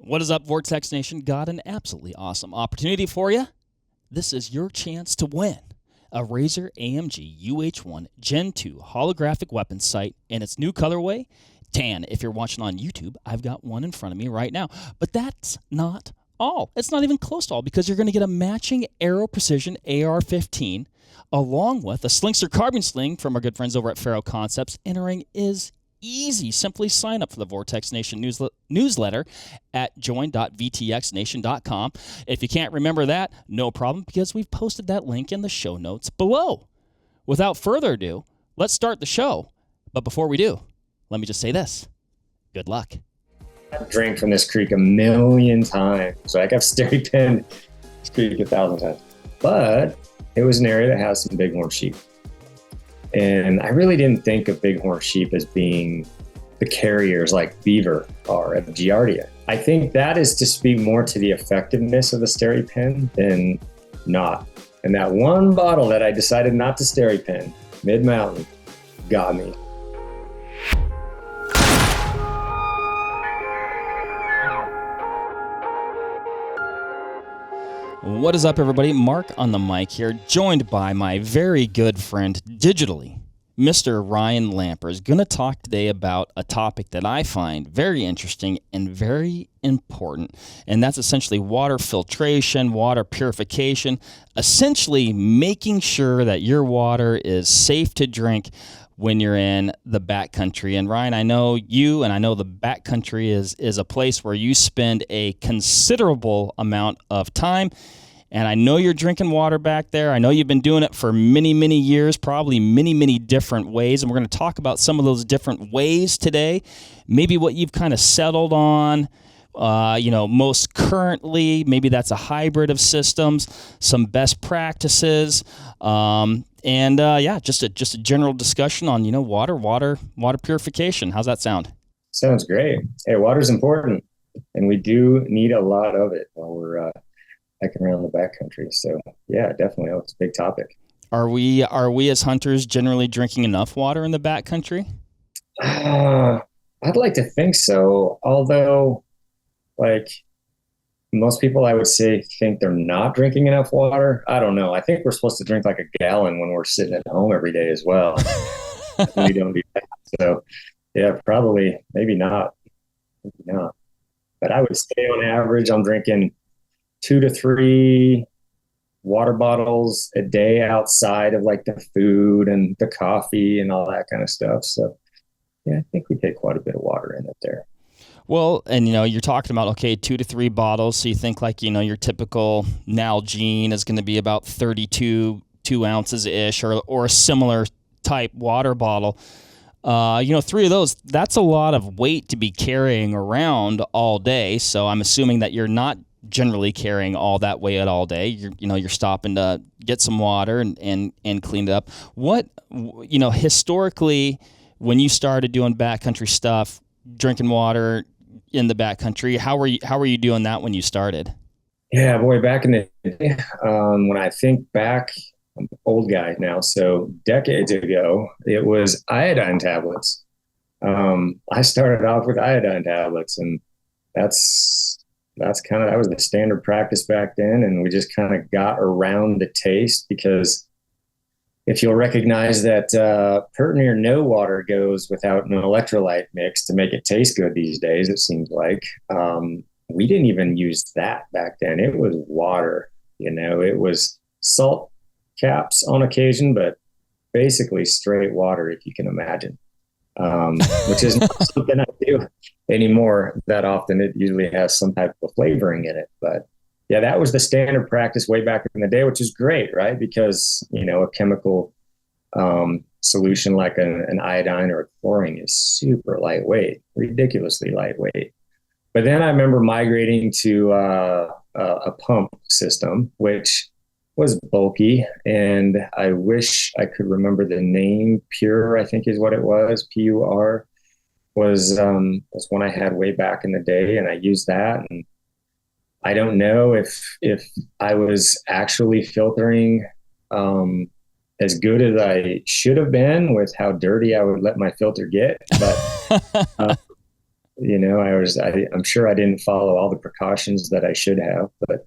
What is up, Vortex Nation? Got an absolutely awesome opportunity for you. This is your chance to win a Razer AMG UH-1 Gen 2 holographic weapon sight in its new colorway, tan. If you're watching on YouTube, I've got one in front of me right now. But that's not all. It's not even close to all, because you're going to get a matching Aero Precision AR-15 along with a Slingster carbine sling from our good friends over at Faro Concepts. Entering is easy. Simply sign up for the Vortex Nation newsletter at join.vtxnation.com. If you can't remember that, no problem, because we've posted that link in the show notes below. Without further ado, let's start the show. But before we do, let me just say this. Good luck. I've drank from this creek a million times. Like, I've SteriPen this creek 1,000 times. But it was an area that has some bighorn sheep. And I really didn't think of bighorn sheep as being the carriers like beaver are at Giardia. I think that is to speak more to the effectiveness of the SteriPen than not. And that one bottle that I decided not to SteriPen, mid-mountain, got me. What is up, everybody? Mark on the mic here, joined by my very good friend digitally, Mr. Ryan Lamper, is going to talk today about a topic that I find very interesting and very important, and that's essentially water filtration, water purification, essentially making sure that your water is safe to drink when you're in the backcountry. And Ryan, I know you, and I know the backcountry is a place where you spend a considerable amount of time. And I know you're drinking water back there. I know you've been doing it for many, many years, probably many, many different ways. And we're going to talk about some of those different ways today. Maybe what you've kind of settled on, most currently. Maybe that's a hybrid of systems, some best practices, just a general discussion on water purification. How's that sound? Sounds great. Hey, water's important, and we do need a lot of it while we're hiking around the backcountry. So yeah, definitely, it's a big topic. Are we as hunters generally drinking enough water in the backcountry? I'd like to think so, although, like, most people, I would say, think they're not drinking enough water. I don't know. I think we're supposed to drink like a gallon when we're sitting at home every day as well. We don't do that. So yeah, probably, maybe not. But I would say on average, I'm drinking 2 to 3 water bottles a day outside of like the food and the coffee and all that kind of stuff. So yeah, I think we take quite a bit of water in it there. Well, and you're talking about, 2 to 3 bottles. So you think like, your typical Nalgene is going to be about 32 ounces-ish or a similar type water bottle. 3 of those, that's a lot of weight to be carrying around all day. So I'm assuming that you're not generally carrying all that weight all day. You're stopping to get some water and clean it up. What, historically, when you started doing backcountry stuff, drinking water in the backcountry, how were you doing that when you started? Yeah, boy, back in the day, when I think back, I'm an old guy now, so decades ago, it was iodine tablets. I started off with iodine tablets, and that was the standard practice back then. And we just kind of got around the taste, because if you'll recognize that pretty near no water goes without an electrolyte mix to make it taste good these days, it seems like. We didn't even use that back then. It was water, it was salt caps on occasion, but basically straight water, if you can imagine, which is not something I do anymore that often. It usually has some type of flavoring in it. But yeah, that was the standard practice way back in the day, which is great, right? Because, a chemical solution like an iodine or a chlorine is super lightweight, ridiculously lightweight. But then I remember migrating to a pump system, which was bulky, and I wish I could remember the name. Pure, I think is what it was. PUR was one I had way back in the day, and I used that. And I don't know if I was actually filtering as good as I should have been with how dirty I would let my filter get, but I'm sure I didn't follow all the precautions that I should have, but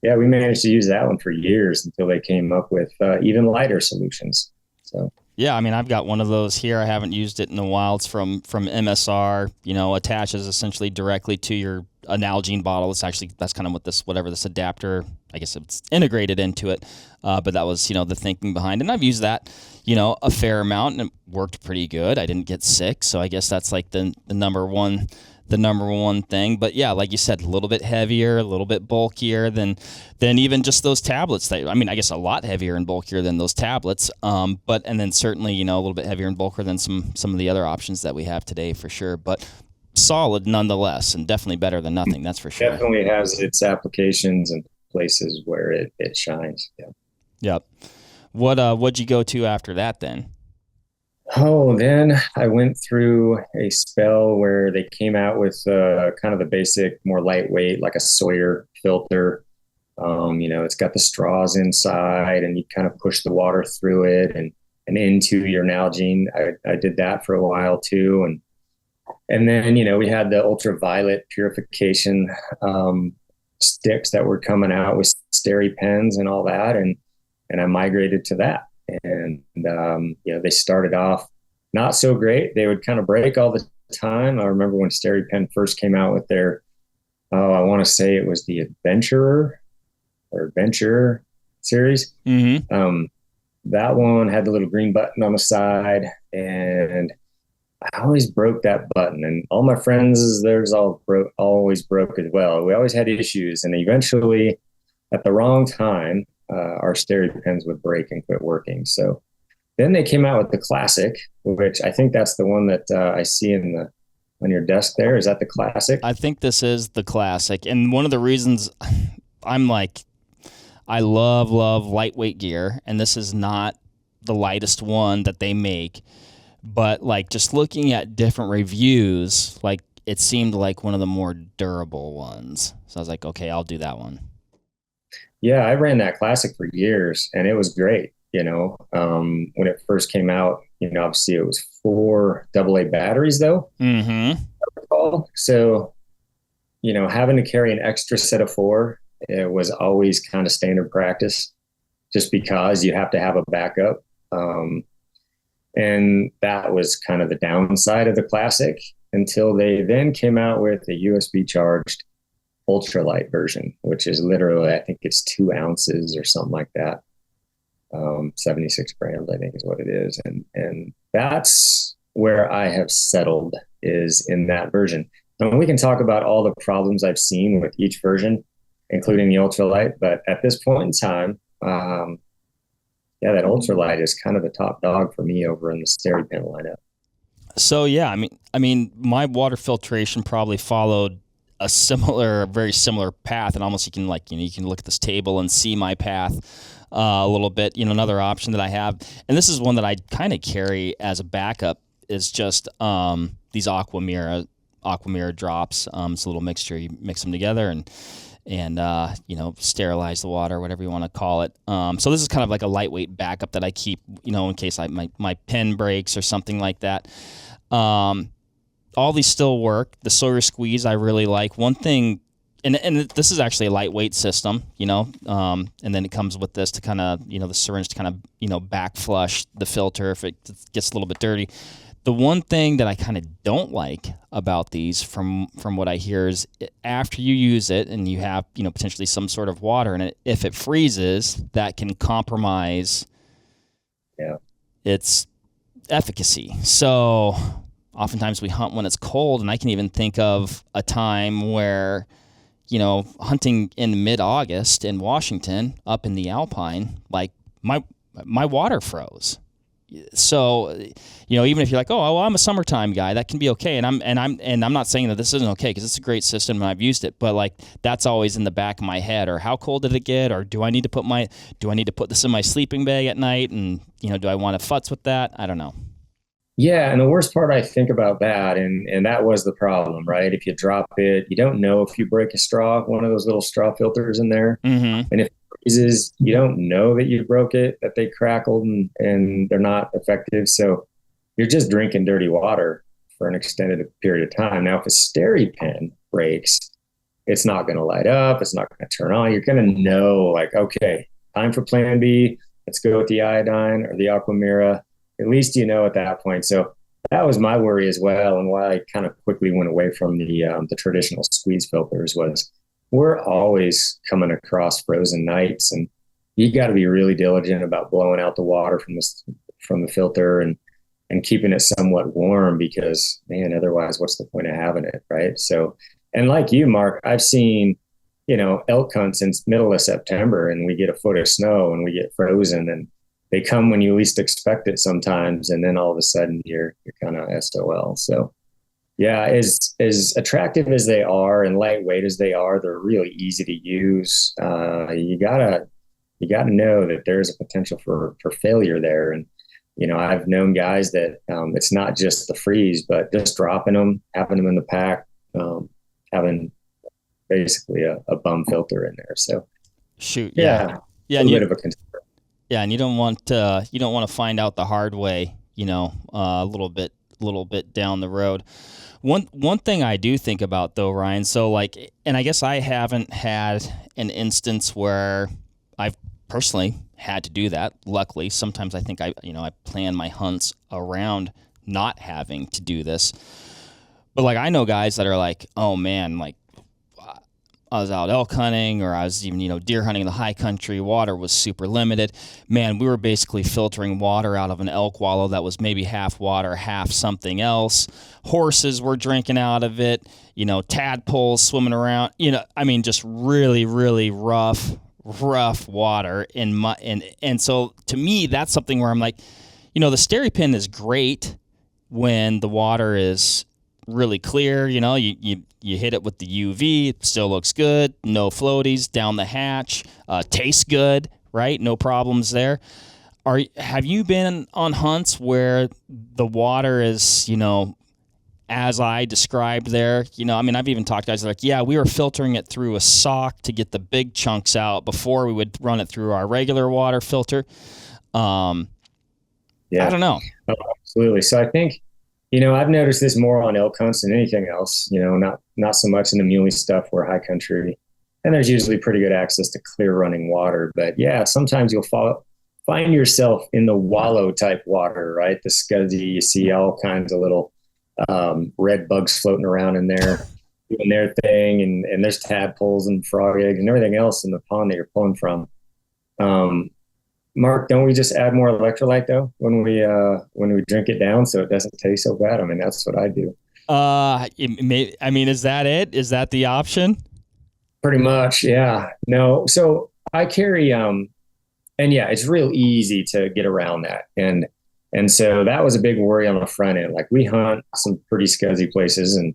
yeah, we managed to use that one for years until they came up with even lighter solutions. So Yeah, I mean, I've got one of those here. I haven't used it in a while. It's from MSR. Attaches essentially directly to your Nalgene bottle. It's actually that's kind of what this adapter. I guess it's integrated into it. But that was the thinking behind it. And I've used that a fair amount, and it worked pretty good. I didn't get sick, so I guess that's like the number one thing. But yeah, like you said, a little bit heavier, a little bit bulkier than even just those tablets. I guess a lot heavier and bulkier than those tablets. And then certainly a little bit heavier and bulkier than some of the other options that we have today for sure. But solid nonetheless, and definitely better than nothing. That's for sure. Definitely has its applications and places where it shines. Yeah. Yep. What'd you go to after that then? Oh, then I went through a spell where they came out with kind of the basic, more lightweight, like a Sawyer filter. It's got the straws inside, and you kind of push the water through it and into your Nalgene. I did that for a while too, and then we had the ultraviolet purification sticks that were coming out with SteriPens and all that, and I migrated to that. And they started off not so great. They would kind of break all the time. I remember when SteriPen first came out with their, I want to say it was the Adventurer series. Mm-hmm. That one had the little green button on the side, and I always broke that button. And all my friends, theirs always broke as well. We always had issues, and eventually, at the wrong time, our SteriPens would break and quit working. So then they came out with the Classic, which I think that's the one that I see on your desk there. Is that the Classic? I think this is the Classic. And one of the reasons I love lightweight gear, and this is not the lightest one that they make, but like just looking at different reviews, like it seemed like one of the more durable ones. So I was like, okay, I'll do that one. Yeah, I ran that Classic for years, and it was great. When it first came out, obviously it was 4 AA batteries though. Mm-hmm. So, having to carry an extra set of 4, it was always kind of standard practice, just because you have to have a backup. And that was kind of the downside of the Classic, until they then came out with a USB charged ultralight version, which is literally, I think it's 2 ounces or something like that. 76 grams, I think is what it is. And that's where I have settled, is in that version. And we can talk about all the problems I've seen with each version, including the ultralight. But at this point in time, that ultralight is kind of the top dog for me over in the SteriPen lineup. So yeah, I mean, my water filtration probably followed a very similar path, and almost you can look at this table and see my path a little bit. Another option that I have, and this is one that I kind of carry as a backup, is just these Aquamira drops. It's a little mixture. You mix them together and sterilize the water, whatever you want to call it. So this is kind of like a lightweight backup that I keep, in case my pen breaks or something like that. All these still work. The Sawyer Squeeze I really like. One thing, and this is actually a lightweight system, and then it comes with this to kind of, the syringe to kind of, back flush the filter if it gets a little bit dirty. The one thing that I kind of don't like about these, from what I hear, is after you use it and you have, potentially some sort of water in it, if it freezes, that can compromise its efficacy. So oftentimes we hunt when it's cold, and I can even think of a time where, hunting in mid-August in Washington, up in the Alpine, like my water froze. So, even if you're like, oh, well, I'm a summertime guy, that can be okay. And I'm not saying that this isn't okay, because it's a great system and I've used it, but like that's always in the back of my head. Or how cold did it get? Or do I need to put this in my sleeping bag at night? And do I want to futz with that? I don't know. Yeah, and the worst part I think about that, and that was the problem, right? If you drop it, you don't know if you break a straw, one of those little straw filters in there, mm-hmm. and if it freezes, you don't know that you broke it, that they crackled and they're not effective. So you're just drinking dirty water for an extended period of time. Now, if a SteriPen breaks, it's not going to light up. It's not going to turn on. You're going to know, like, okay, time for plan B. Let's go with the iodine or the Aquamira. At least you know at that point. So that was my worry as well, and why I kind of quickly went away from the traditional squeeze filters was we're always coming across frozen nights, and you got to be really diligent about blowing out the water from the filter and keeping it somewhat warm, because man, otherwise, what's the point of having it, right? So, and like you, Mark, I've seen, elk hunt since middle of September, and we get a foot of snow and we get frozen, and they come when you least expect it sometimes, and then all of a sudden you're kind of SOL. So yeah, as attractive as they are and lightweight as they are, they're really easy to use. You gotta know that there's a potential for failure there. And I've known guys that it's not just the freeze, but just dropping them, having them in the pack, having basically a bum filter in there. So shoot, yeah, a bit of a concern. Yeah, and you don't want to find out the hard way, a little bit down the road. One thing I do think about though, Ryan, so and I guess I haven't had an instance where I've personally had to do that. Luckily, sometimes I think I plan my hunts around not having to do this. But I know guys that are like, oh man, I was out elk hunting, or I was even, deer hunting in the high country. Water was super limited. Man, we were basically filtering water out of an elk wallow that was maybe half water, half something else. Horses were drinking out of it, tadpoles swimming around, just really, really rough water and so to me, that's something where I'm like, the SteriPen is great when the water is really clear. You hit it with the UV, it still looks good, no floaties down the hatch, tastes good, right? No problems there. Have you been on hunts where the water is, as I described there? I've even talked to guys that are like, yeah, we were filtering it through a sock to get the big chunks out before we would run it through our regular water filter. I don't know. Oh, absolutely. So I think, I've noticed this more on elk hunts than anything else, not so much in the muley stuff where high country, and there's usually pretty good access to clear running water. But yeah, sometimes you'll find yourself in the wallow type water, right? The scuzzy, you see all kinds of little red bugs floating around in there doing their thing. And there's tadpoles and frog eggs and everything else in the pond that you're pulling from. Mark, don't we just add more electrolyte though when we drink it down so it doesn't taste so bad? I mean, that's what I do. Is that it? Is that the option? Pretty much, yeah. No, so I carry and yeah, it's real easy to get around that, and so that was a big worry on the front end. Like, we hunt some pretty scuzzy places, and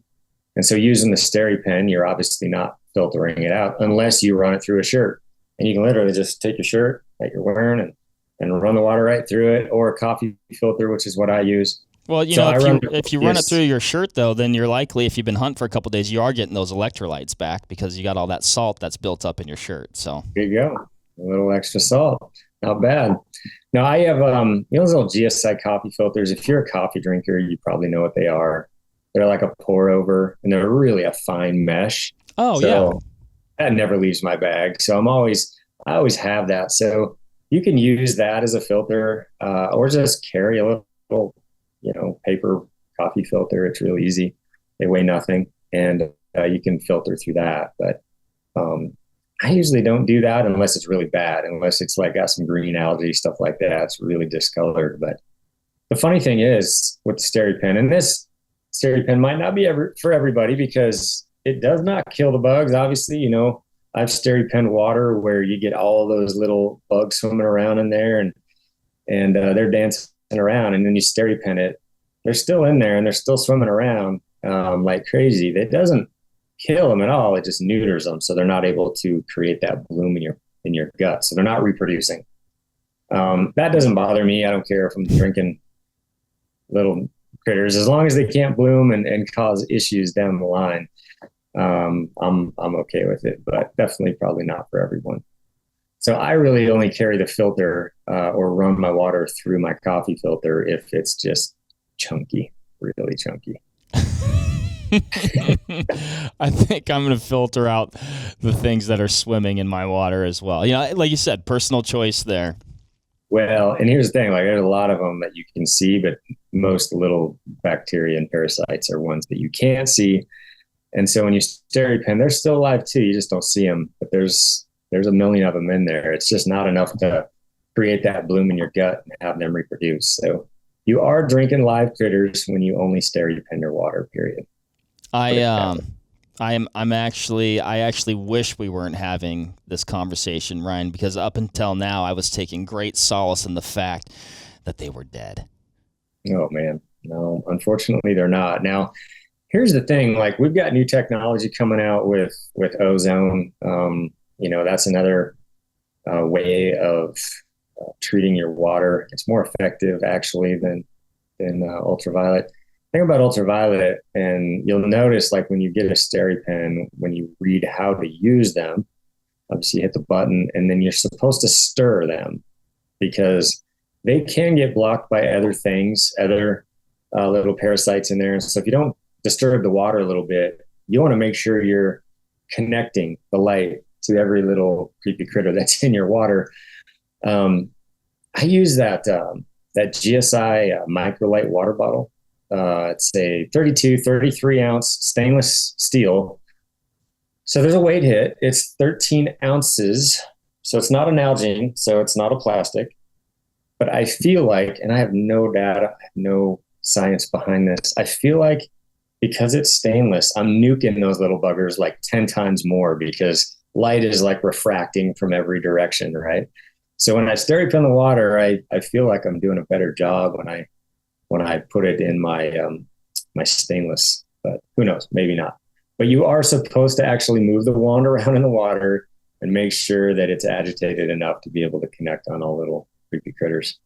so using the SteriPen, you're obviously not filtering it out unless you run it through a shirt, and you can literally just take your shirt that you're wearing and run the water right through it, or a coffee filter, which is what I use. Well, if you run it through your shirt, though, then you're likely, if you've been hunting for a couple of days, you are getting those electrolytes back because you got all that salt that's built up in your shirt. So there you go, a little extra salt, not bad. Now I have those little GSI coffee filters. If you're a coffee drinker, you probably know what they are. They're like a pour over, and they're really a fine mesh. Oh, so yeah, that never leaves my bag. So I always have that. So you can use that as a filter, or just carry a little, paper coffee filter. It's really easy. They weigh nothing, and you can filter through that. But I usually don't do that unless it's really bad, unless it's got some green algae, stuff like that. It's really discolored. But the funny thing is with the SteriPen, and this SteriPen might not be for everybody because it does not kill the bugs. Obviously, I've SteriPen water where you get all those little bugs swimming around in there, and they're dancing around, and then you SteriPen it. They're still in there and they're still swimming around like crazy. That doesn't kill them at all. It just neuters them, so they're not able to create that bloom in your gut. So they're not reproducing. That doesn't bother me. I don't care if I'm drinking little critters, as long as they can't bloom and cause issues down the line. I'm okay with it, but definitely probably not for everyone. So I really only carry the filter or run my water through my coffee filter if it's just chunky, really chunky. I think I'm going to filter out the things that are swimming in my water as well. Like you said, personal choice there. Well, and here's the thing, like there's a lot of them that you can see, but most little bacteria and parasites are ones that you can't see. And so when you SteriPen, they're still alive too. You just don't see them, but there's a million of them in there. It's just not enough to create that bloom in your gut and have them reproduce. So you are drinking live critters when you only SteriPen your water, period. I actually wish we weren't having this conversation, Ryan, because up until now I was taking great solace in the fact that they were dead. Oh man, no, unfortunately they're not. Now, here's the thing, like we've got new technology coming out with ozone. That's another way of treating your water. It's more effective actually than ultraviolet. Thing about ultraviolet, and you'll notice like when you get a SteriPen, when you read how to use them, obviously you hit the button and then you're supposed to stir them because they can get blocked by other things, other little parasites in there. So if you don't disturb the water a little bit, you want to make sure you're connecting the light to every little creepy critter that's in your water. I use that GSI microlight water bottle. It's a 33 ounce stainless steel. So there's a weight hit. It's 13 ounces. So it's not an Nalgene. So it's not a plastic. But I feel like, and I have no data, I have no science behind this. I feel like because it's stainless, I'm nuking those little buggers like 10 times more because light is like refracting from every direction, right? So when I SteriPen the water, I feel like I'm doing a better job when I put it in my my stainless, but who knows, maybe not. But you are supposed to actually move the wand around in the water and make sure that it's agitated enough to be able to connect on all little creepy critters.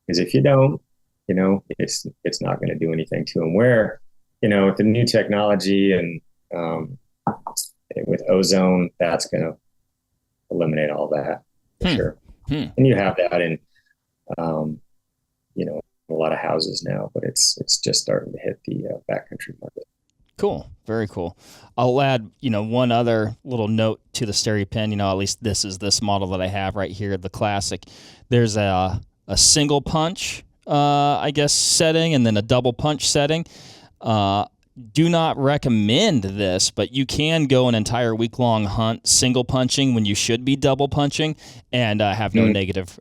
Because if you don't, it's not going to do anything to them. Where, with the new technology and with ozone, that's going to eliminate all that for sure. And you have that in, a lot of houses now, but it's just starting to hit the backcountry market. Cool. Very cool. I'll add, one other little note to the SteriPen. At least this is this model that I have right here, the classic. There's a single punch, setting, and then a double punch setting. Do not recommend this, but you can go an entire week-long hunt single punching when you should be double punching and have no negative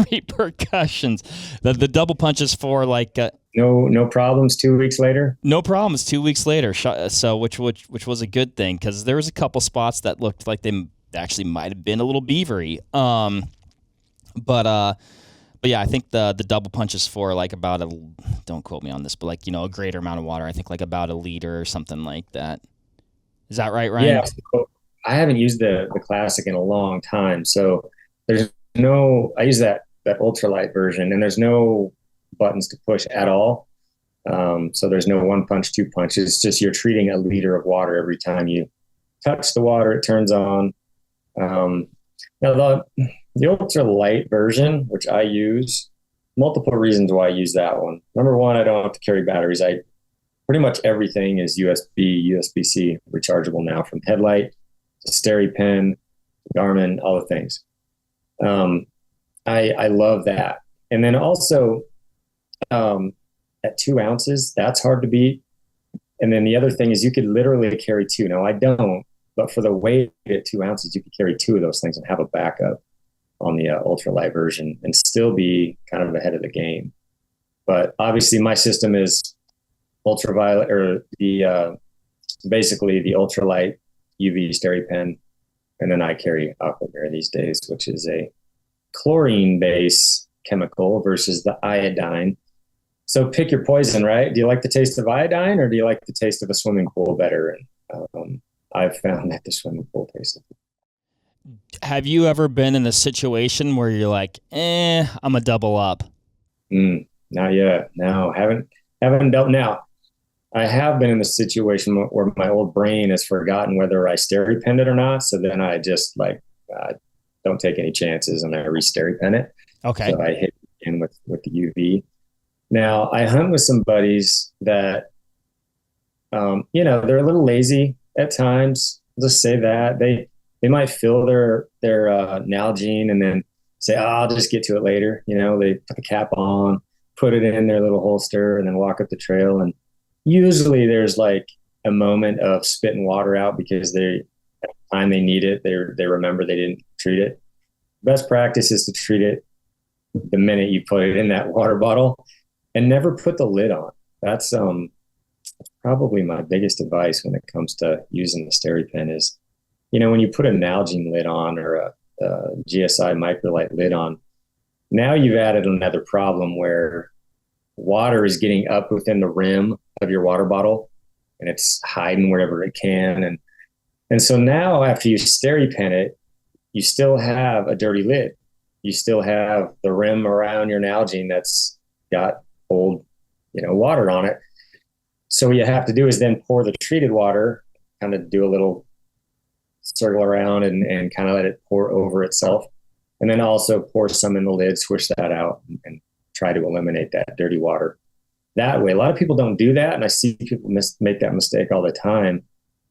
repercussions. The double punch is for like no problems 2 weeks later. No problems 2 weeks later. So which was a good thing because there was a couple spots that looked like they actually might have been a little beavery. But yeah, I think the double punch is for like about don't quote me on this, but like, a greater amount of water. I think like about a liter or something like that. Is that right, Ryan? Yeah. So I haven't used the classic in a long time. So I use that ultralight version and there's no buttons to push at all. So there's no one punch, two punch. It's just you're treating a liter of water every time you touch the water, it turns on. Now the ultralight version, which I use, multiple reasons why I use that one. Number one, I don't have to carry batteries. Pretty much everything is USB, USB-C rechargeable now, from headlight to SteriPen, Garmin, all the things. I love that. And then also at 2 ounces, that's hard to beat. And then the other thing is you could literally carry two. Now I don't, but for the weight at 2 ounces, you could carry two of those things and have a backup on the ultralight version and still be kind of ahead of the game. But obviously my system is ultraviolet, or basically the ultralight UV SteriPen. And then I carry Aquamirror these days, which is a chlorine-based chemical versus the iodine. So pick your poison, right? Do you like the taste of iodine or do you like the taste of a swimming pool better? And I've found that the swimming pool tastes good. Have you ever been in a situation where you're like, I'm a double up? Not yet. No, haven't dealt. Now, I have been in the situation where my old brain has forgotten whether I SteriPen it or not. So then I just don't take any chances and I re-SteriPen it. Okay. So I hit in with the UV. Now I hunt with some buddies that They're a little lazy at times. I'll just say that they might fill their Nalgene and then say, "Oh, I'll just get to it later." They put the cap on, put it in their little holster, and then walk up the trail. And usually there's like a moment of spitting water out because at the time they need it, they remember they didn't treat it. Best practice is to treat it the minute you put it in that water bottle, and never put the lid on. That's probably my biggest advice when it comes to using the SteriPen is, when you put a Nalgene lid on or a GSI microlite lid on, now you've added another problem where water is getting up within the rim of your water bottle and it's hiding wherever it can. And so now after you SteriPen it, you still have a dirty lid. You still have the rim around your Nalgene that's got old, water on it. So what you have to do is then pour the treated water, kind of do a little circle around and kind of let it pour over itself. And then also pour some in the lid, swish that out, and try to eliminate that dirty water that way. A lot of people don't do that. And I see people make that mistake all the time.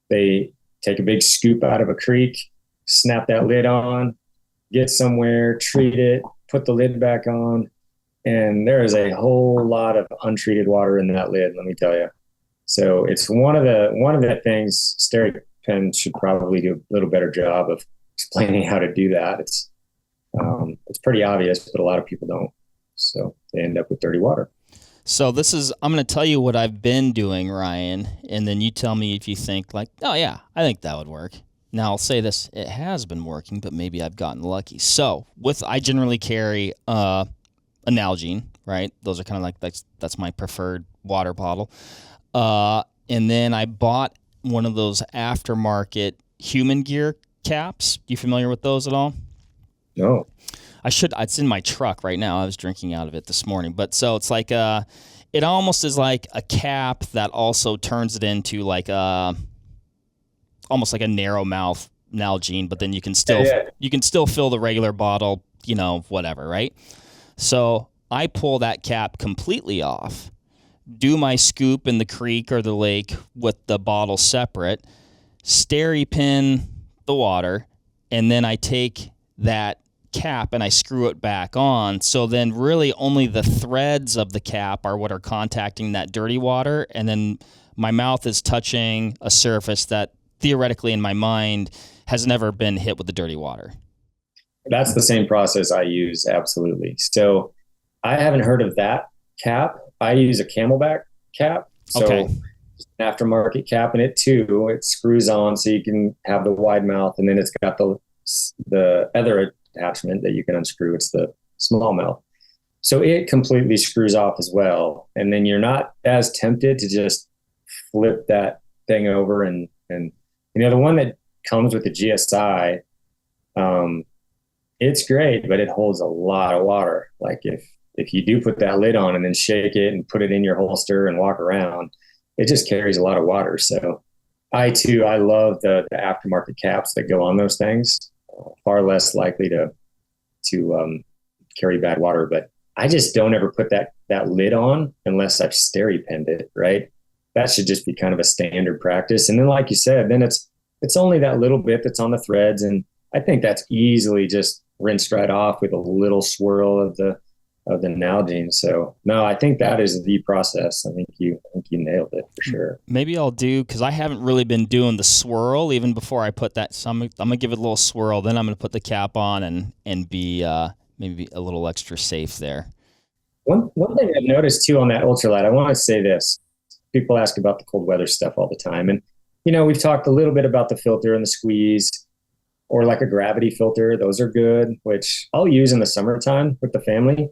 They take a big scoop out of a creek, snap that lid on, get somewhere, treat it, put the lid back on. And there is a whole lot of untreated water in that lid, let me tell you. So it's one of the things SteriPen should probably do a little better job of explaining how to do that. It's pretty obvious, but a lot of people don't. So they end up with dirty water. So I'm going to tell you what I've been doing, Ryan, and then you tell me if you think like, oh yeah, I think that would work. Now I'll say this, it has been working, but maybe I've gotten lucky. So I generally carry a Nalgene, right? Those are kind of like, that's my preferred water bottle. And then I bought one of those aftermarket human gear caps. You familiar with those at all? No. It's in my truck right now. I was drinking out of it this morning. But so it's like it almost is like a cap that also turns it into like almost like a narrow mouth Nalgene, but then you can still fill the regular bottle, whatever, right? So I pull that cap completely off, do my scoop in the creek or the lake with the bottle separate, SteriPen the water, and then I take that cap and I screw it back on. So then really only the threads of the cap are what are contacting that dirty water. And then my mouth is touching a surface that theoretically in my mind has never been hit with the dirty water. That's the same process I use. Absolutely. So I haven't heard of that cap. I use a Camelback cap. So okay. An aftermarket cap in it too. It screws on so you can have the wide mouth, and then it's got the other attachment that you can unscrew. It's the small mouth. So it completely screws off as well. And then you're not as tempted to just flip that thing over and the one that comes with the GSI, it's great, but it holds a lot of water. Like if you do put that lid on and then shake it and put it in your holster and walk around, it just carries a lot of water. So I love the aftermarket caps that go on those things. Far less likely to carry bad water, but I just don't ever put that lid on unless I've SteriPenned it, right? That should just be kind of a standard practice. And then, like you said, then it's only that little bit that's on the threads, and I think that's easily just rinsed right off with a little swirl of the Nalgene. So no, I think that is the process. I think you nailed it for sure. Maybe I'll do, because I haven't really been doing the swirl even before I put that. So I'm gonna give it a little swirl. Then I'm gonna put the cap on and be maybe a little extra safe there. One thing I've noticed too on that ultralight, I want to say this. People ask about the cold weather stuff all the time, and we've talked a little bit about the filter and the squeeze, or like a gravity filter. Those are good, which I'll use in the summertime with the family,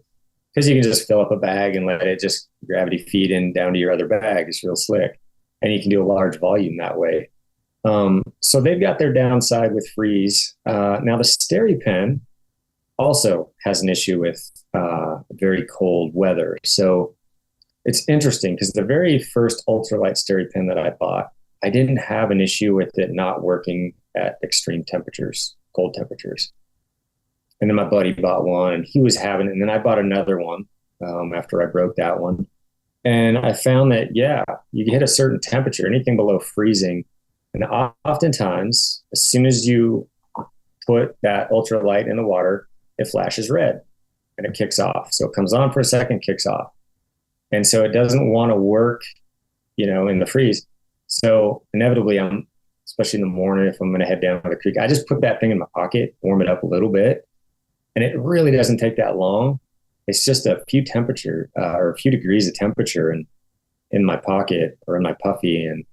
because you can just fill up a bag and let it just gravity feed in down to your other bag. It's real slick. And you can do a large volume that way. So they've got their downside with freeze. Now the SteriPen also has an issue with very cold weather. So it's interesting because the very first ultralight SteriPen that I bought, I didn't have an issue with it not working at extreme temperatures, cold temperatures. And then my buddy bought one and he was having it. And then I bought another one after I broke that one. And I found that, yeah, you hit a certain temperature, anything below freezing. And oftentimes, as soon as you put that ultralight in the water, it flashes red and it kicks off. So it comes on for a second, kicks off. And so it doesn't want to work, in the freeze. So inevitably, especially in the morning, if I'm going to head down to the creek, I just put that thing in my pocket, warm it up a little bit. And it really doesn't take that long. It's just a few or a few degrees of temperature in my pocket or in my puffy. And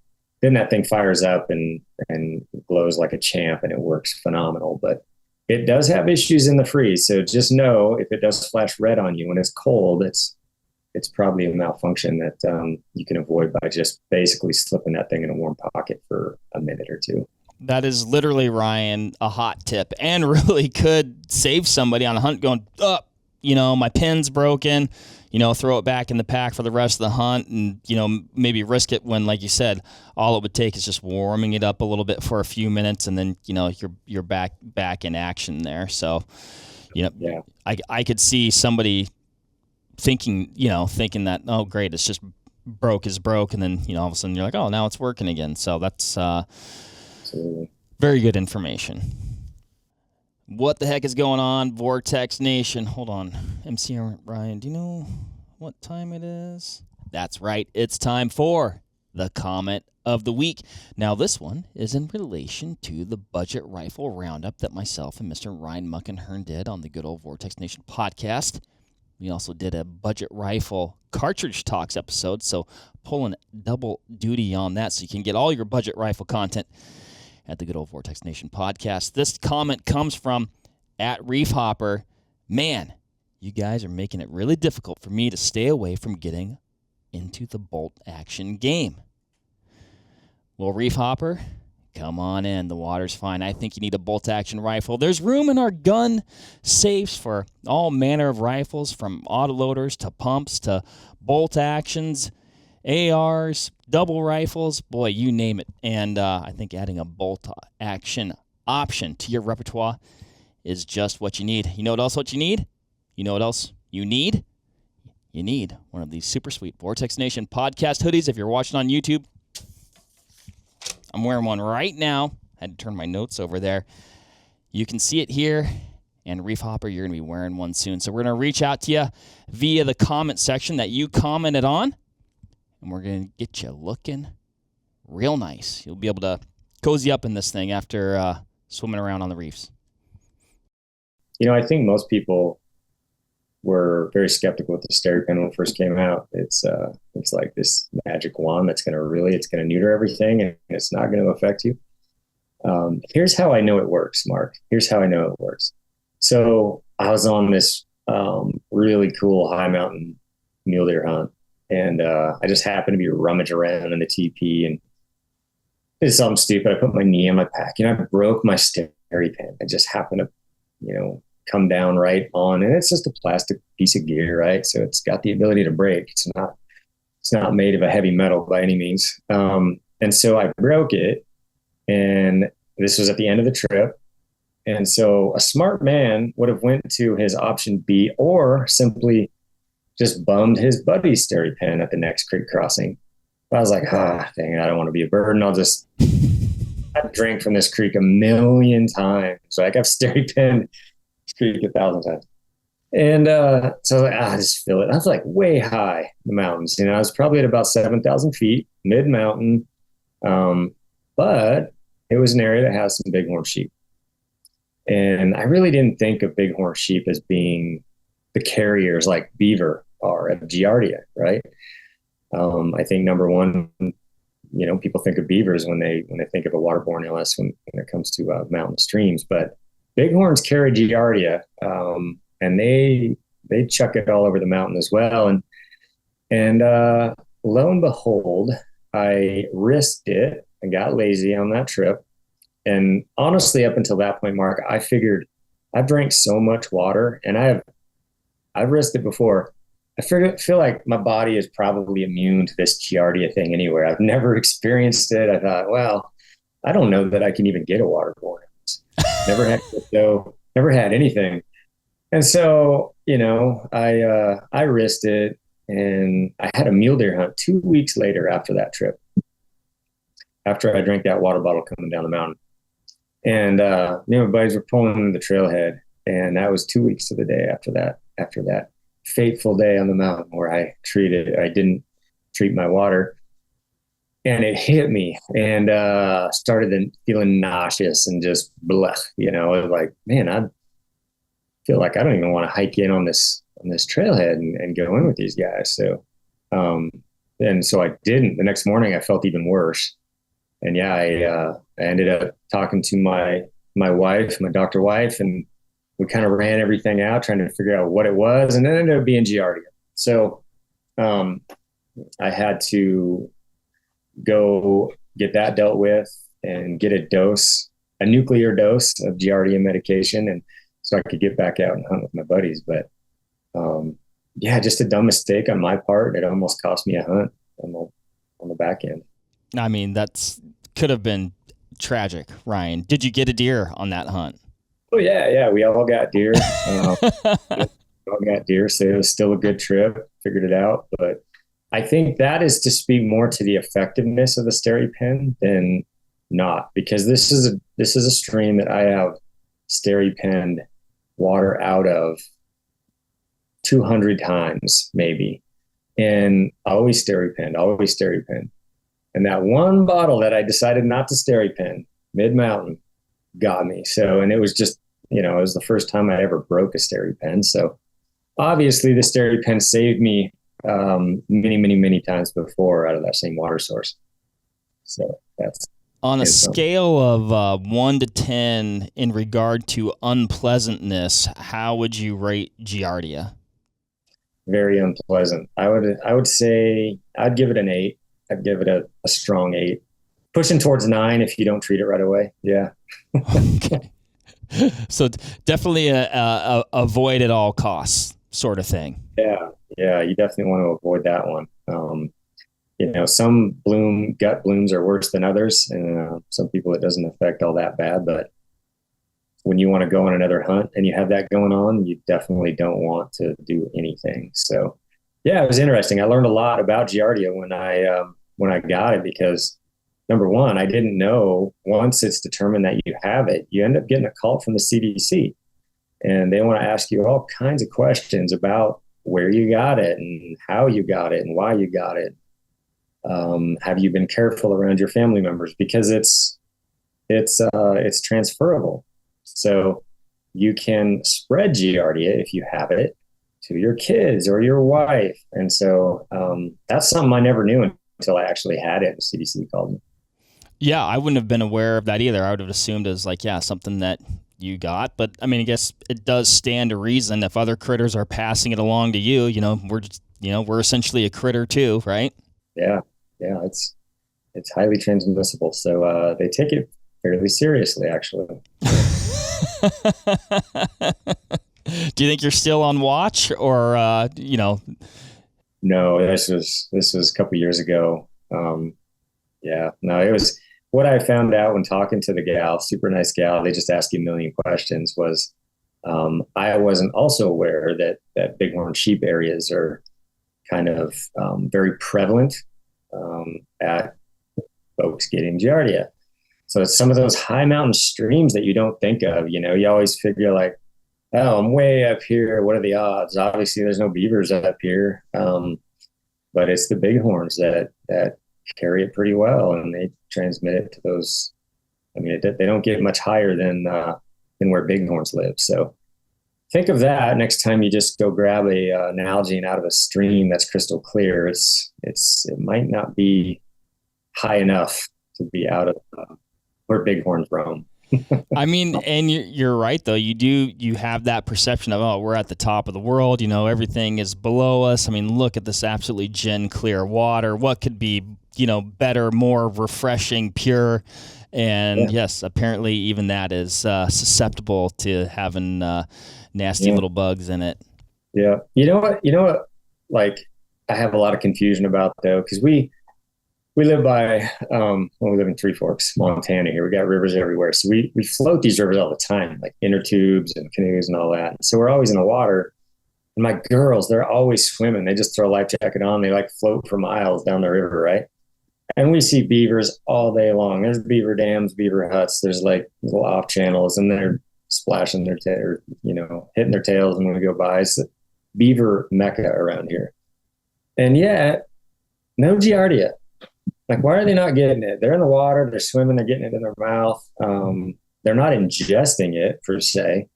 then that thing fires up and glows like a champ, and it works phenomenal. But it does have issues in the freeze. So just know if it does flash red on you when it's cold, it's probably a malfunction that you can avoid by just basically slipping that thing in a warm pocket for a minute or two. That is literally, Ryan, a hot tip, and really could save somebody on a hunt going, my pin's broken, throw it back in the pack for the rest of the hunt, and, maybe risk it when, like you said, all it would take is just warming it up a little bit for a few minutes, and then, you're back in action there. So, Yeah. I could see somebody thinking that, oh, great, it's just broke, and then, all of a sudden you're like, oh, now it's working again. So that's Absolutely. very good information. What the heck is going on, Vortex Nation? Hold on. MC Ryan, do you know what time it is? That's right. It's time for the comment of the week. Now, this one is in relation to the budget rifle roundup that myself and Mr. Ryan Muckenhern did on the good old Vortex Nation podcast. We also did a budget rifle cartridge talks episode, so pulling double duty on that so you can get all your budget rifle content at the good old Vortex Nation podcast. This comment comes from @ReefHopper. Man, you guys are making it really difficult for me to stay away from getting into the bolt action game. Well, ReefHopper, come on in. The water's fine. I think you need a bolt action rifle. There's room in our gun safes for all manner of rifles, from autoloaders to pumps to bolt actions, ARs, double rifles, boy, you name it. And I think adding a bolt action option to your repertoire is just what you need. You know what else you need? You know what else you need? You need one of these super sweet Vortex Nation podcast hoodies. If you're watching on YouTube, I'm wearing one right now. I had to turn my notes over there. You can see it here. And ReefHopper, you're going to be wearing one soon. So we're going to reach out to you via the comment section that you commented on. And we're going to get you looking real nice. You'll be able to cozy up in this thing after swimming around on the reefs. I think most people were very skeptical with the SteriPen when it first came out. It's like this magic wand that's going to neuter everything, and it's not going to affect you. Here's how I know it works, Mark. Here's how I know it works. So I was on this really cool high mountain mule deer hunt, and I just happened to be rummaging around in the TP, and did something stupid. I put my knee in my pack, and I broke my SteriPen. I just happened to, come down right on, and it's just a plastic piece of gear, right? So it's got the ability to break. It's not made of a heavy metal by any means. And so I broke it, and this was at the end of the trip. And so a smart man would have went to his option B, or simply just bummed his buddy's SteriPen at the next creek crossing. But I was like, dang it, I don't want to be a burden. I've drank from this creek a million times. So I've SteriPen creek 1,000 times. And so I just feel it. I was like way high in the mountains. I was probably at about 7,000 feet, mid-mountain. But it was an area that has some bighorn sheep. And I really didn't think of bighorn sheep as being the carriers like beaver are at Giardia, right? I think number one, people think of beavers when they think of a waterborne illness when it comes to mountain streams. But bighorns carry Giardia, and they chuck it all over the mountain as well. And lo and behold, I risked it and got lazy on that trip. And honestly, up until that point, Mark, I figured I've drank so much water, and I've risked it before. I feel like my body is probably immune to this Giardia thing anywhere. I've never experienced it. I thought, well, I don't know that I can even get a waterborne. Never had crypto, never had anything. And so, I risked it, and I had a mule deer hunt 2 weeks later after that trip, after I drank that water bottle coming down the mountain. And me and my buddies were pulling the trailhead, and that was 2 weeks to the day after that fateful day on the mountain where I didn't treat my water. And it hit me, and started feeling nauseous and just blech, like, man, I feel like I don't even want to hike in on this trailhead and go in with these guys. So, and so I didn't. The next morning I felt even worse. And yeah, I ended up talking to my wife, my doctor wife, and we kind of ran everything out, trying to figure out what it was, and it ended up being Giardia. So I had to go get that dealt with and get a nuclear dose of Giardia medication, and so I could get back out and hunt with my buddies. But yeah, just a dumb mistake on my part. It almost cost me a hunt on the back end. I mean, could have been tragic, Ryan. Did you get a deer on that hunt? Oh yeah, we all got deer. So it was still a good trip. Figured it out, but I think that is to speak more to the effectiveness of the SteriPen than not, because this is a stream that I have SteriPenned water out of 200 times maybe, and always SteriPen. And that one bottle that I decided not to SteriPen mid-mountain got me. So, and it was just, it was the first time I ever broke a SteriPen. So obviously the SteriPen saved me many times before out of that same water source. So that's on a scale of 1 to 10 in regard to unpleasantness. How would you rate Giardia? Very unpleasant. I would say I'd give it an 8. I'd give it a strong 8, pushing towards 9 if you don't treat it right away. Yeah. Okay. So definitely a avoid at all costs sort of thing. Yeah, you definitely want to avoid that one. Some gut blooms are worse than others, and some people it doesn't affect all that bad. But when you want to go on another hunt and you have that going on, you definitely don't want to do anything. So, yeah, it was interesting. I learned a lot about Giardia when I got it, because number one, I didn't know, once it's determined that you have it, you end up getting a call from the CDC, and they want to ask you all kinds of questions about where you got it and how you got it and why you got it. Have you been careful around your family members? Because it's transferable. So you can spread Giardia if you have it to your kids or your wife. And so that's something I never knew until I actually had it. The CDC called me. Yeah, I wouldn't have been aware of that either. I would have assumed it was like, yeah, something that you got. But I mean, I guess it does stand to reason if other critters are passing it along to you, we're essentially a critter too, right? Yeah. It's highly transmissible. So they take it fairly seriously, actually. Do you think you're still on watch, or No, this was a couple years ago. It was what I found out when talking to the gal, super nice gal. They just asked you a million questions. Was I wasn't also aware that bighorn sheep areas are kind of very prevalent at folks getting Giardia. So it's some of those high mountain streams that you don't think of. You always figure like, oh, I'm way up here. What are the odds? Obviously, there's no beavers up here, but it's the bighorns that carry it pretty well, and they transmit it to those. I mean, they don't get much higher than where bighorns live. So think of that next time you just go grab an Nalgene out of a stream that's crystal clear. It might not be high enough to be out of where bighorns roam. I mean, and you're right though. You have that perception of, oh, we're at the top of the world. Everything is below us. I mean, look at this absolutely gin clear water. What could be better, more refreshing, pure? And yes, apparently even that is susceptible to having nasty little bugs in it. Yeah. You know what? Like, I have a lot of confusion about though, because we live by, we live in Three Forks, Montana here. We got rivers everywhere. So we float these rivers all the time, like inner tubes and canoes and all that. So we're always in the water. And my girls, they're always swimming. They just throw a life jacket on. They like float for miles down the river, right? And we see beavers all day long. There's beaver dams, beaver huts. There's like little off channels, and they're splashing their tail, or, hitting their tails when we go by. It's the beaver mecca around here. And yet, no Giardia. Like, why are they not getting it? They're in the water, they're swimming, they're getting it in their mouth. They're not ingesting it per se,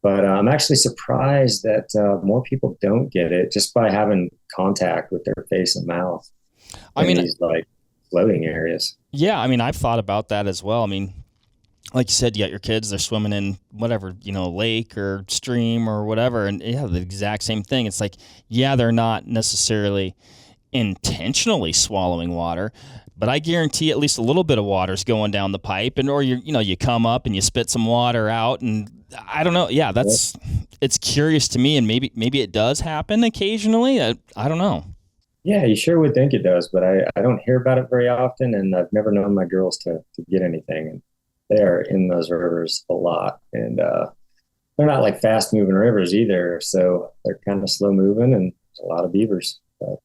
but I'm actually surprised that more people don't get it just by having contact with their face and mouth. I mean, these like floating areas. Yeah, I mean, I've thought about that as well. I mean, like you said, you got your kids, they're swimming in whatever, lake or stream or whatever, and yeah, the exact same thing. It's like, yeah, they're not necessarily intentionally swallowing water, but I guarantee at least a little bit of water's going down the pipe, and or you come up and you spit some water out, and I don't know. Yeah, it's curious to me, and maybe it does happen occasionally. I don't know. Yeah, you sure would think it does, but I don't hear about it very often, and I've never known my girls to get anything. And they are in those rivers a lot, and they're not like fast moving rivers either, so they're kind of slow moving, and there's a lot of beavers. But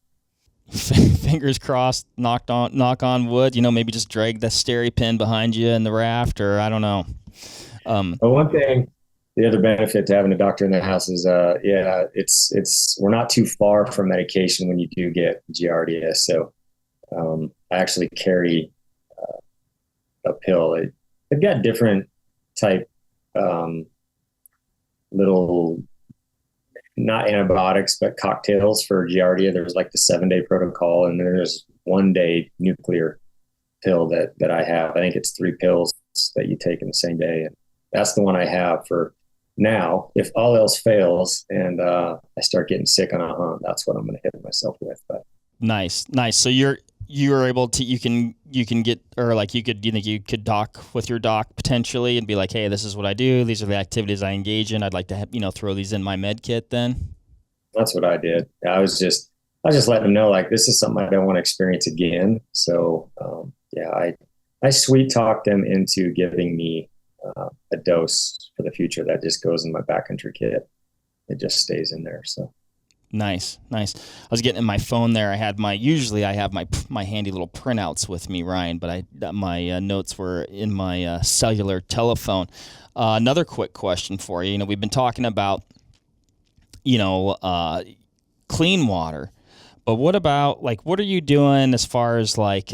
fingers crossed, knock on wood, maybe just drag the SteriPen behind you in the raft, or I don't know. But one thing, the other benefit to having a doctor in the house is, it's we're not too far from medication when you do get Giardia. So I actually carry a pill. They've got different type little, not antibiotics, but cocktails for Giardia. There's like the 7-day protocol, and then there's 1-day nuclear pill that I have. I think it's 3 pills that you take in the same day. And that's the one I have for now. If all else fails and I start getting sick on a hunt, that's what I'm going to hit myself with. But nice. So you're able to, you can get, or like you think you could doc with your doc potentially and be like, hey, this is what I do. These are the activities I engage in. I'd like to throw these in my med kit then. That's what I did. I was just letting them know, like, this is something I don't want to experience again. So I sweet talked them into giving me a dose for the future that just goes in my backcountry kit. It just stays in there. So nice. I was getting in my phone there. Usually I have my handy little printouts with me, Ryan, but my notes were in my cellular telephone. Another quick question for you. We've been talking about clean water, but what about, like, what are you doing as far as like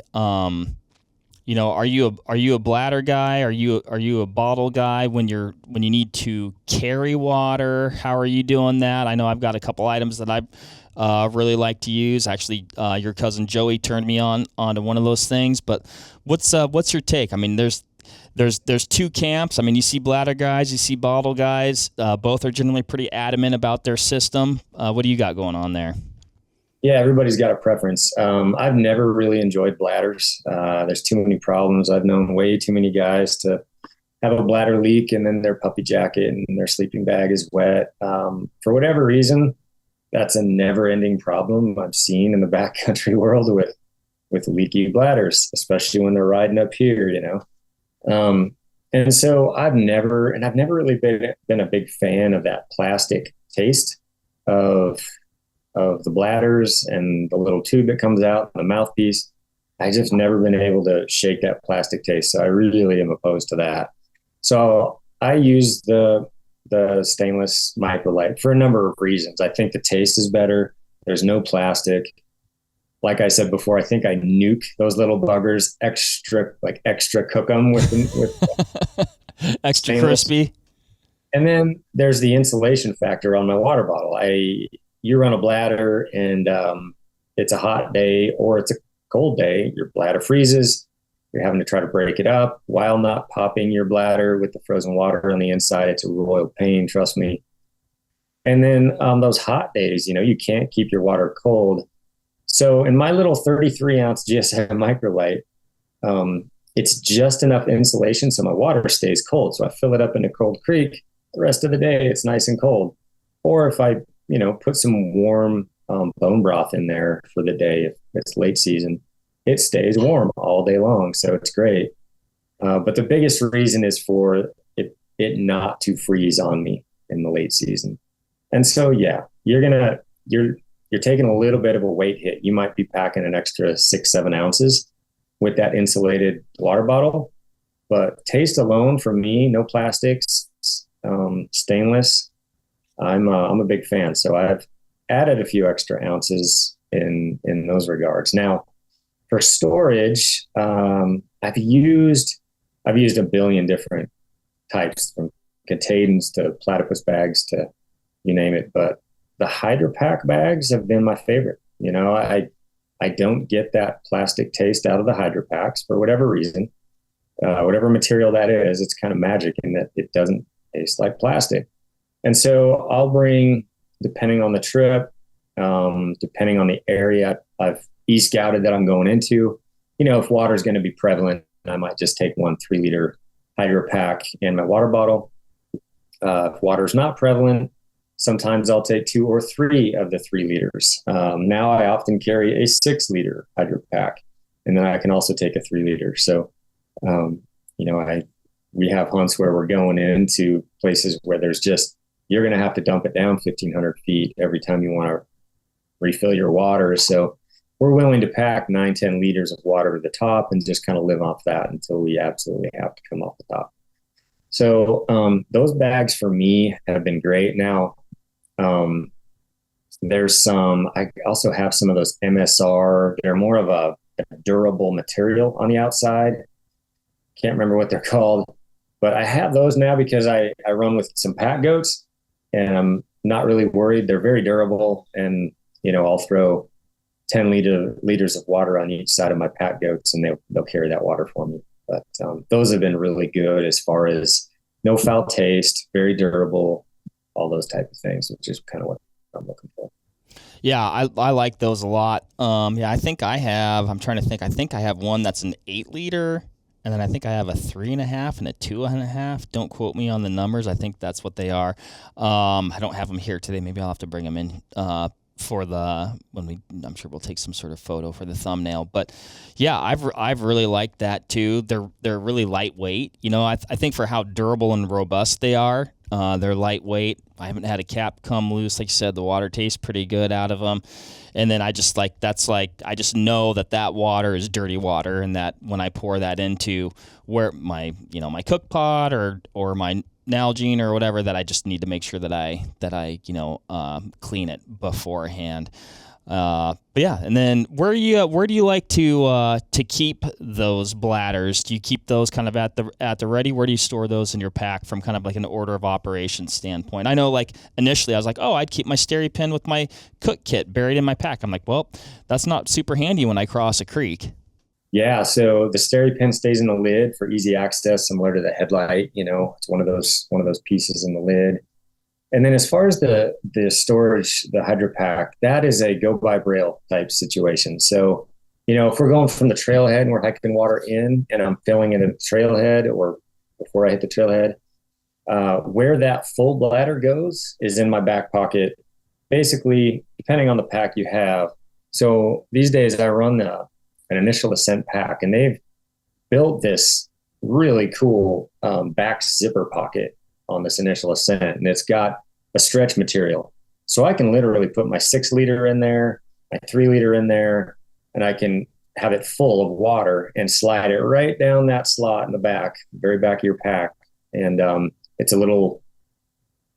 are you a bladder guy? Are you a bottle guy when you need to carry water? How are you doing that? I know I've got a couple items that I really like to use. Actually, your cousin Joey turned me onto one of those things. But what's your take? I mean, there's 2 camps. I mean, you see bladder guys, you see bottle guys. Both are generally pretty adamant about their system. What do you got going on there? Yeah, everybody's got a preference. I've never really enjoyed bladders. There's too many problems. I've known way too many guys to have a bladder leak, and then their puppy jacket and their sleeping bag is wet. For whatever reason, that's a never-ending problem I've seen in the backcountry world with leaky bladders, especially when they're riding up here, And so I've never really been a big fan of that plastic taste of the bladders and the little tube that comes out, the mouthpiece. I just never been able to shake that plastic taste. So I really am opposed to that. So I use the stainless microlight for a number of reasons. I think the taste is better. There's no plastic. Like I said before, I think I nuke those little buggers extra cook them with extra stainless. Crispy. And then there's the insulation factor on my water bottle. You run a bladder and it's a hot day or it's a cold day, your bladder freezes. You're having to try to break it up while not popping your bladder with the frozen water on the inside. It's a royal pain, trust me. And then those hot days, you can't keep your water cold. So in my little 33-ounce GSM microlight, it's just enough insulation so my water stays cold. So I fill it up in a cold creek. The rest of the day, it's nice and cold. Or if I put some warm bone broth in there for the day, if it's late season, it stays warm all day long. So it's great. But the biggest reason is for it not to freeze on me in the late season. And so, yeah, you're taking a little bit of a weight hit. You might be packing an extra 6-7 ounces with that insulated water bottle. But taste alone for me, no plastics, stainless. I'm a big fan. So I've added a few extra ounces in those regards. Now, for storage, I've used a billion different types, from containers to platypus bags to you name it. But the Hydro Pack bags have been my favorite. I don't get that plastic taste out of the Hydro Packs for whatever reason. Whatever material that is, it's kind of magic in that it doesn't taste like plastic. And so I'll bring, depending on the trip, depending on the area I've e-scouted that I'm going into, if water is going to be prevalent, I might just take 1 3-liter Hydro Pack in my water bottle. If water is not prevalent, sometimes I'll take 2 or 3 of the 3 liters. Now I often carry a 6-liter Hydro Pack, and then I can also take a 3-liter. So, we have hunts where we're going into places where you're going to have to dump it down 1,500 feet every time you want to refill your water. So we're willing to pack 9-10 liters of water to the top and just kind of live off that until we absolutely have to come off the top. So those bags for me have been great. Now, I also have some of those MSR. They're more of a durable material on the outside. Can't remember what they're called, but I have those now because I run with some pack goats, and I'm not really worried. They're very durable, and I'll throw 10 liters of water on each side of my pack goats, and they'll carry that water for me. But those have been really good as far as no foul taste, very durable, all those type of things, which is kind of what I'm looking for. Yeah, I like those a lot. I think I'm trying to think. I think I have one that's an 8-liter. And then I think I have a 3.5 and a 2.5. Don't quote me on the numbers. I think that's what they are. I don't have them here today. Maybe I'll have to bring them in I'm sure we'll take some sort of photo for the thumbnail. But yeah, I've really liked that too. They're really lightweight. I think for how durable and robust they are, they're lightweight. I haven't had a cap come loose. Like you said, the water tastes pretty good out of them. And then I just know that water is dirty water, and that when I pour that into where my cook pot or my Nalgene or whatever, that I just need to make sure that I clean it beforehand. But yeah, and then where do you like to keep those bladders? Do you keep those kind of at the ready? Where do you store those in your pack from kind of like an order of operations standpoint? I know, like initially I was like, I'd keep my SteriPen with my cook kit buried in my pack. I'm like, well, that's not super handy when I cross a creek. Yeah, so the SteriPen stays in the lid for easy access, similar to the headlight. It's one of those pieces in the lid. And then as far as the storage, the Hydro Pack, that is a go by braille type situation. So, if we're going from the trailhead and we're hiking water in, and I'm filling it in the trailhead or before I hit the trailhead, where that full bladder goes is in my back pocket, basically, depending on the pack you have. So these days I run an initial ascent pack, and they've built this really cool back zipper pocket on this initial ascent, and it's got a stretch material. So I can literally put my 6-liter in there, my 3-liter in there, and I can have it full of water and slide it right down that slot in the back, very back of your pack. And it's a little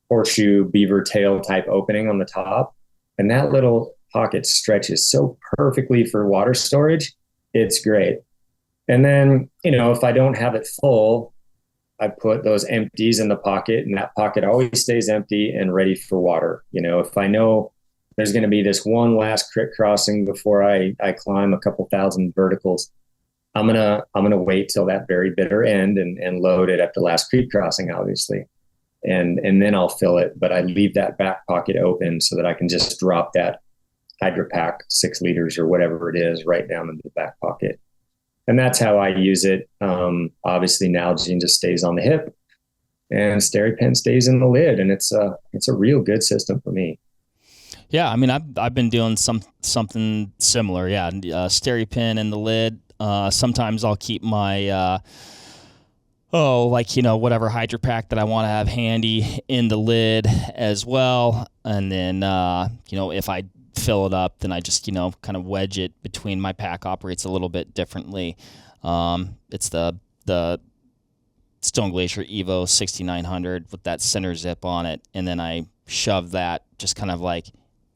horseshoe beaver tail type opening on the top. And that little pocket stretches so perfectly for water storage. It's great. And then, if I don't have it full, I put those empties in the pocket, and that pocket always stays empty and ready for water. If I know there's going to be this one last creek crossing before I climb a couple thousand verticals, I'm gonna wait till that very bitter end and load it at the last creek crossing, obviously, and then I'll fill it. But I leave that back pocket open so that I can just drop that Hydro Pack 6 liters or whatever it is right down into the back pocket. And that's how I use it. Obviously, Nalgene just stays on the hip, and SteriPen stays in the lid, and it's a real good system for me. Yeah, I mean, I've been doing something similar. Yeah, SteriPen in the lid. Sometimes I'll keep my Oh, like, whatever hydro pack that I want to have handy in the lid as well. And then, if I fill it up, then I just, kind of wedge it between. My pack operates a little bit differently. It's the Stone Glacier Evo 6900 with that center zip on it. And then I shove that just kind of like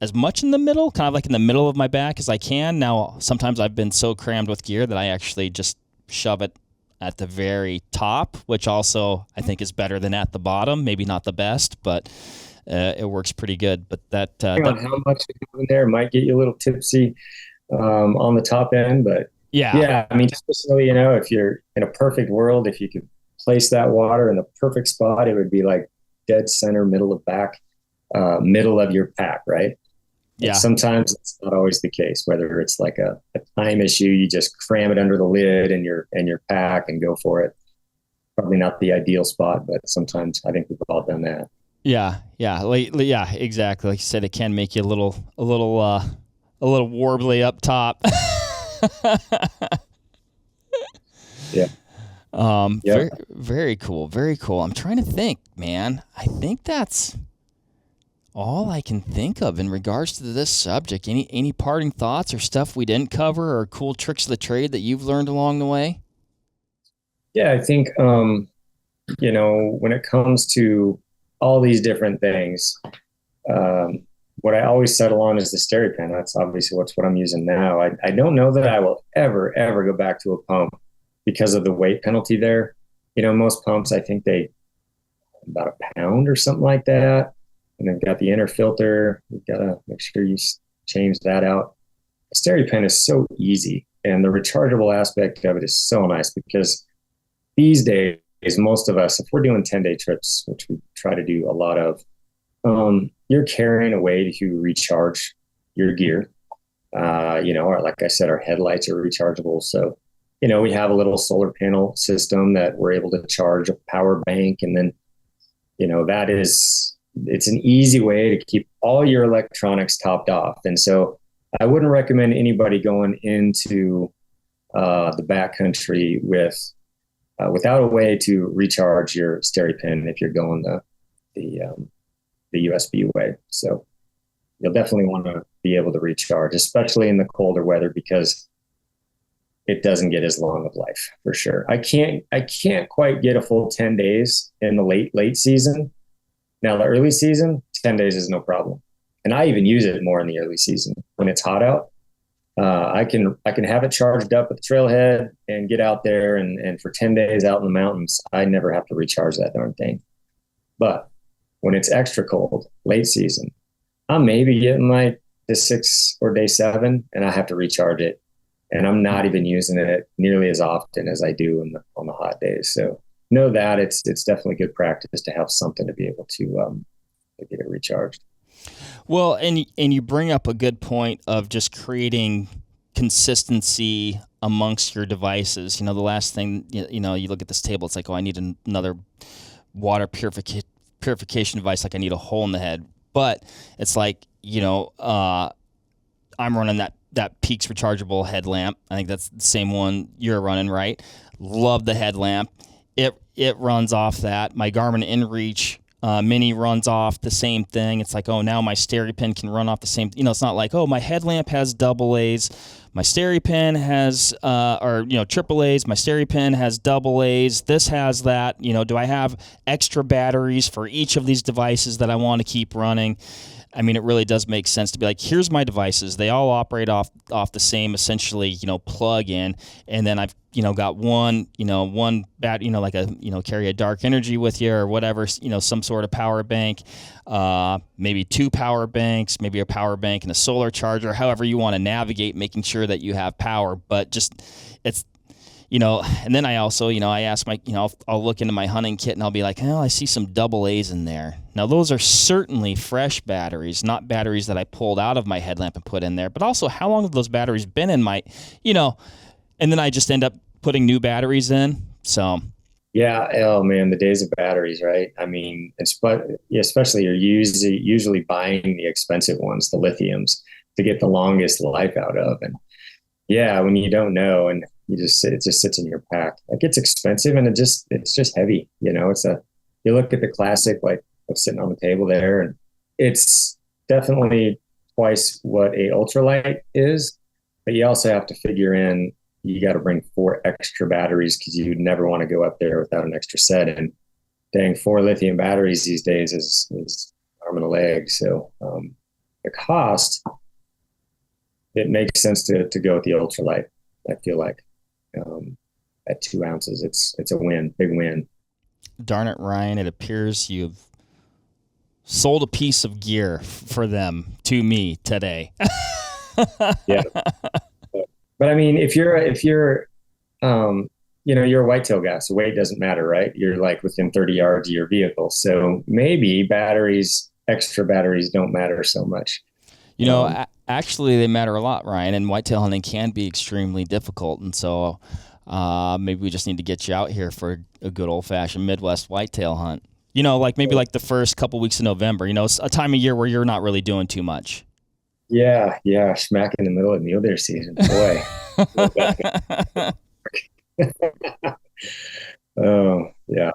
as much in the middle, kind of like in the middle of my back as I can. Now, sometimes I've been so crammed with gear that I actually just shove it at the very top, which also I think is better than at the bottom. Maybe not the best, but it works pretty good. But Depending on how much you have in there might get you a little tipsy on the top end. But yeah, yeah, I mean, just so you know, if you're in a perfect world, if you could place that water in the perfect spot, it would be like dead center, middle of back, middle of your pack, right? yeah. Sometimes it's not always the case, whether it's like a time issue, you just cram it under the lid and your pack and go for it. Probably not the ideal spot, but sometimes I think we've all done that. Yeah, yeah, exactly. Like you said, it can make you a little warbly up top. Yeah. Very, very cool, very cool. I'm trying to think, man. I think that's all I can think of in regards to this subject. Any parting thoughts or stuff we didn't cover or cool tricks of the trade that you've learned along the way? Yeah, I think when it comes to all these different things, what I always settle on is the SteriPen. That's obviously what I'm using now. I don't know that I will ever go back to a pump because of the weight penalty there. Most pumps, I think they about a pound or something like that. And they've got the inner filter. You've got to make sure you change that out. SteriPen is so easy, and the rechargeable aspect of it is so nice because these days, most of us, if we're doing 10-day trips, which we try to do a lot of, you're carrying a way to recharge your gear. Or like I said, our headlights are rechargeable. So, we have a little solar panel system that we're able to charge a power bank. And then, it's an easy way to keep all your electronics topped off. And so I wouldn't recommend anybody going into the backcountry without a way to recharge your SteriPen if you're going the USB way. So you'll definitely want to be able to recharge, especially in the colder weather, because it doesn't get as long of life for sure. I can't quite get a full 10 days in the late season. Now the early season, 10 days is no problem. And I even use it more in the early season when it's hot out. I can have it charged up at the trailhead and get out there and for 10 days out in the mountains, I never have to recharge that darn thing. But when it's extra cold, late season, I'm maybe getting like the 6 or day 7 and I have to recharge it. And I'm not even using it nearly as often as I do on the hot days. So know that it's definitely good practice to have something to be able to get it recharged. Well, and you bring up a good point of just creating consistency amongst your devices. The last thing, you look at this table, it's like, oh, I need another water purification device, like I need a hole in the head. But it's like, I'm running that Peaks rechargeable headlamp. I think that's the same one you're running, right? Love the headlamp. It runs off that. My Garmin InReach Mini runs off the same thing. It's like, oh, now my SteriPen can run off the same. It's not like, oh, my headlamp has double A's, my SteriPen has triple A's, my SteriPen has double A's. This has that. Do I have extra batteries for each of these devices that I want to keep running? I mean, it really does make sense to be like, here's my devices. They all operate off the same, essentially, plug in. And then I've, got one bat, like carry a dark energy with you or whatever, some sort of power bank, maybe 2 power banks, maybe a power bank and a solar charger, however you want to navigate making sure that you have power. But just, it's, and then I also, I ask my, I'll look into my hunting kit and I'll be like, oh, I see some double A's in there. Now, those are certainly fresh batteries, not batteries that I pulled out of my headlamp and put in there, but also how long have those batteries been in my, and then I just end up putting new batteries in. So. Yeah. Oh man, the days of batteries, right? I mean, especially you're usually buying the expensive ones, the lithiums, to get the longest life out of. And yeah, when you don't know, and it just sits in your pack. Like it's expensive and it's just heavy. You look at the classic, like sitting on the table there, and it's definitely twice what a ultralight is, but you also have to figure in, you got to bring 4 extra batteries because you never want to go up there without an extra set. And dang, 4 lithium batteries these days is arm and a leg. So the cost, it makes sense to go with the ultralight. I feel like at 2 ounces, it's a win, big win. Darn it, Ryan! It appears you've sold a piece of gear for them to me today. Yeah, but I mean, if you're you're a whitetail guy, so weight doesn't matter, right? You're like within 30 yards of your vehicle, so maybe extra batteries don't matter so much. Actually, they matter a lot, Ryan, and whitetail hunting can be extremely difficult. And so maybe we just need to get you out here for a good old-fashioned Midwest whitetail hunt. Like the first couple weeks of November, it's a time of year where you're not really doing too much. Yeah, smack in the middle of mule deer season. Boy. Oh, yeah.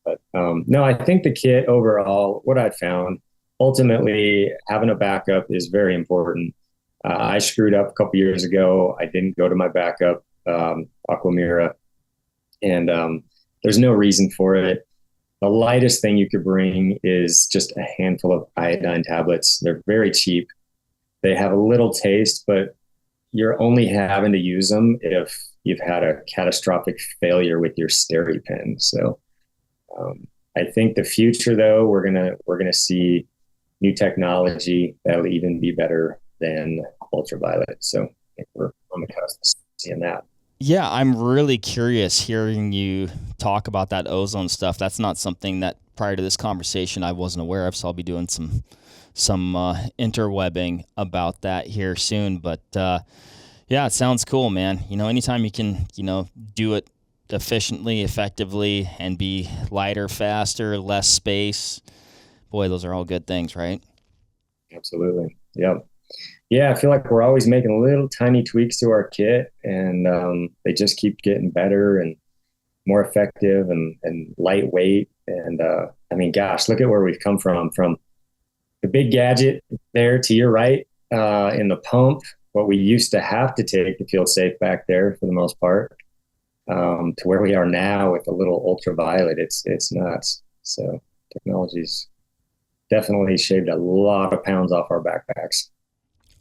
But no, I think the kit overall, what I found, ultimately having a backup is very important. I screwed up a couple years ago. I didn't go to my backup, Aquamira, and there's no reason for it. The lightest thing you could bring is just a handful of iodine tablets. They're very cheap. They have a little taste, but you're only having to use them if you've had a catastrophic failure with your SteriPen. So I think the future, though, we're gonna see new technology that'll even be better than ultraviolet. So I think we're on the cusp of seeing that. Yeah, I'm really curious hearing you talk about that ozone stuff. That's not something that prior to this conversation I wasn't aware of, so I'll be doing some interwebbing about that here soon. But yeah, it sounds cool, man. Anytime you can, do it efficiently, effectively, and be lighter, faster, less space, boy, those are all good things, right? Absolutely. Yeah. Yeah, I feel like we're always making little tiny tweaks to our kit, and they just keep getting better and more effective and lightweight. And I mean, gosh, look at where we've come from the big gadget there to your right in the pump, what we used to have to take to feel safe back there for the most part, to where we are now with a little ultraviolet. It's nuts. So technology's definitely shaved a lot of pounds off our backpacks.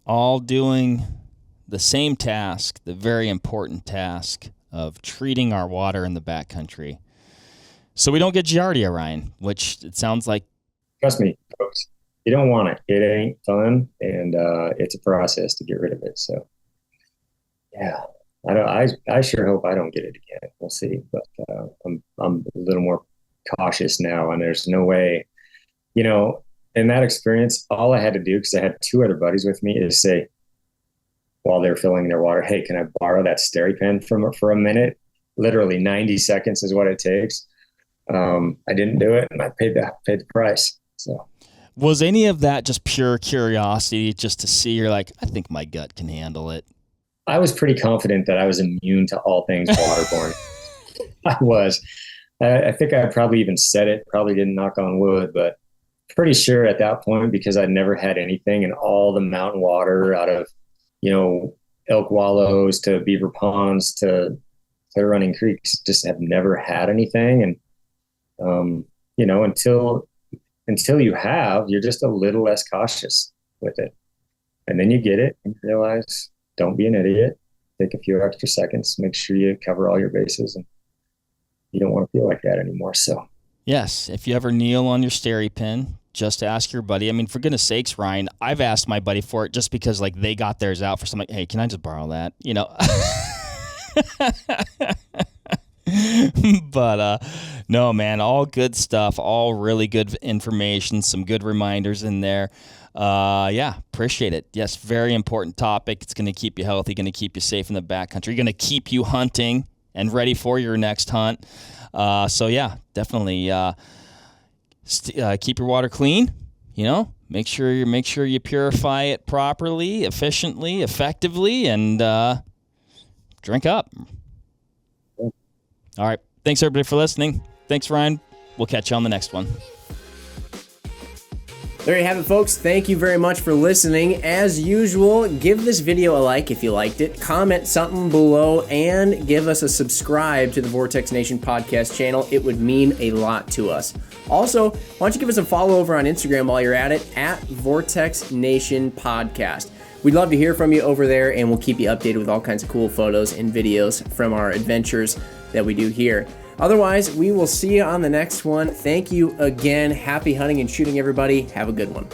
All doing the same task, the very important task of treating our water in the backcountry, so we don't get Giardia, Ryan, which it sounds like. Trust me, folks, you don't want it. It ain't fun, and it's a process to get rid of it. So, yeah, I sure hope I don't get it again. We'll see, but I'm a little more cautious now, and there's no way, in that experience, all I had to do, because I had 2 other buddies with me, is say, while they're filling their water, hey, can I borrow that SteriPen for a minute? Literally 90 seconds is what it takes. I didn't do it, and I paid the price. So, was any of that just pure curiosity, just to see? You're like, I think my gut can handle it. I was pretty confident that I was immune to all things waterborne. I was. I think I probably even said it. Probably didn't knock on wood, but pretty sure at that point, because I'd never had anything, and all the mountain water out of, elk wallows to beaver ponds to running creeks, just have never had anything. And, until you have, you're just a little less cautious with it. And then you get it and you realize, don't be an idiot. Take a few extra seconds, make sure you cover all your bases, and you don't want to feel like that anymore. So, yes, if you ever kneel on your SteriPen, just ask your buddy. I mean, for goodness sakes, Ryan, I've asked my buddy for it just because, like, they got theirs out for something. Like, hey, can I just borrow that? But no, man, all good stuff, all really good information, some good reminders in there. Yeah, appreciate it. Yes, very important topic. It's going to keep you healthy, going to keep you safe in the backcountry, going to keep you hunting and ready for your next hunt. So yeah, definitely keep your water clean. Make sure you purify it properly, efficiently, effectively, and drink up. All right. Thanks, everybody, for listening. Thanks, Ryan. We'll catch you on the next one. There you have it, folks. Thank you very much for listening. As usual, give this video a like if you liked it, comment something below, and give us a subscribe to the Vortex Nation podcast channel. It would mean a lot to us. Also, why don't you give us a follow over on Instagram while you're at it, at Vortex Nation Podcast. We'd love to hear from you over there, and we'll keep you updated with all kinds of cool photos and videos from our adventures that we do here. Otherwise, we will see you on the next one. Thank you again. Happy hunting and shooting, everybody. Have a good one.